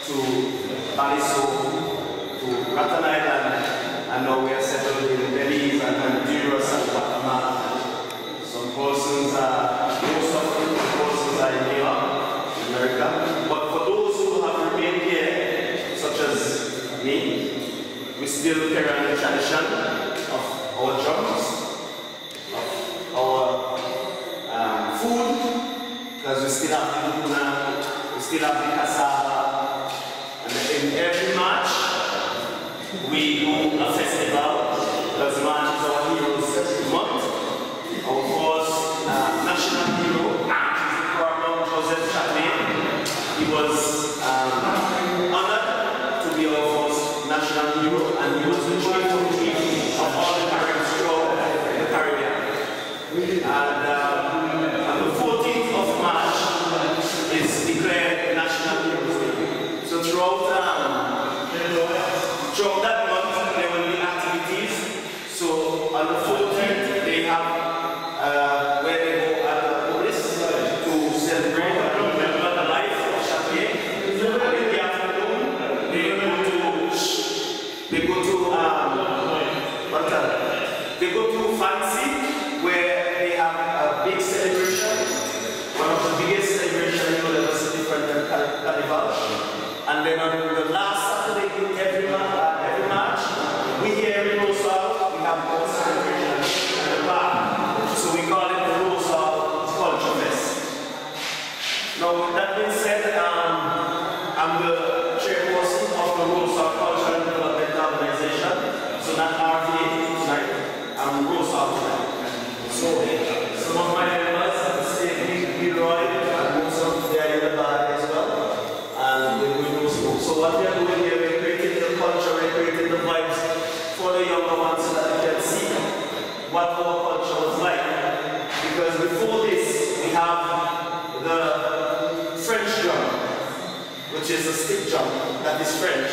to Baliso, to Rattan Island, and now we are settled in Belize and Honduras and Guatemala. Some persons most of the persons are in New York, America. But for those who have remained here, such as me, we still carry on the tradition of our drums, of our food, because we still have the luna, we still have the cassava, and in every March we do a festival, because March is our Heroes Month. Our first national hero, Colonel Joseph Chapman, he was honored to be our first national hero, and he was the chief of all the Caribbean throughout the Caribbean. And the 14th of March is declared National Heroes Day. So throughout that month, there will be activities. So on the 14th, they have where they go at the police to celebrate and remember the life of Chapman. And in the afternoon, they go to Fancy, where they have a big celebration, one of the biggest celebrations you will ever see, different than Carnival. And then on the last Saturday every March, we here in Rosal, we have one celebration in the park. So we call it the Rosal Culture Fest. Now, that being said, I'm the chairperson of the Rosal Culture and Development Organization. So not RVA tonight, I'm Rosal tonight. So some of my members, Steve Leroy, and most they are in the bar as well. And we're doing those books. So what we are doing here, we're creating the culture, we're creating the vibes for the younger ones so that they can see what our culture was like. Because before this, we have the French drum, which is a stick drum that is French.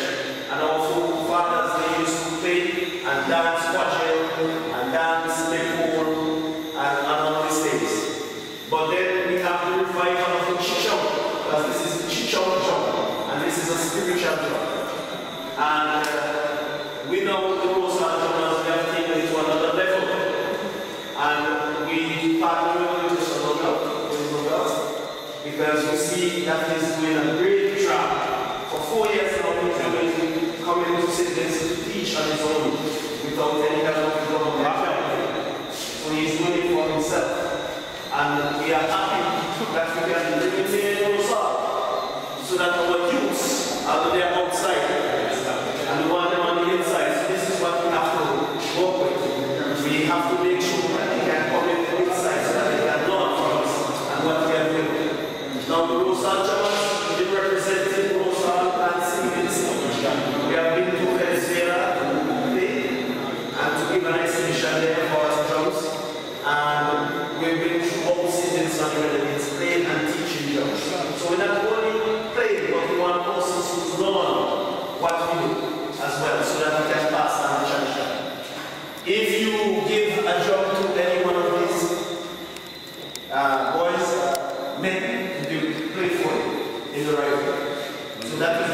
And our forefathers, they used to play and dance quadrille and dance maypole and all these things. But then we have the revival of the chichong, because this is the chichong drum, and this is a spiritual drum. And we know the Rosal drummers, we have taken it to another level. And we partner with this because we see that he's doing a great job. For 4 years now, he's coming to Sydney to teach on his own without any help of the government. So he's doing it for himself. And we are happy that we can maintain Rosal so that our youths are there outside and we want them on the inside. So this is what we have to work with. We have to make sure that they can come in the inside so that they can learn from us and what we are doing. Now the Rosal drummers, they represent Rosal and Stevens. We have been to Venezuela to play and to give an exhibition there for our drums. And we've been through all seasons and it's playing and teaching drums. So we're not only playing, but we want persons to learn what we do as well, so that we can pass down the tradition. If you give a drum to any one of these boys, men, they will play for you in the right way. So that is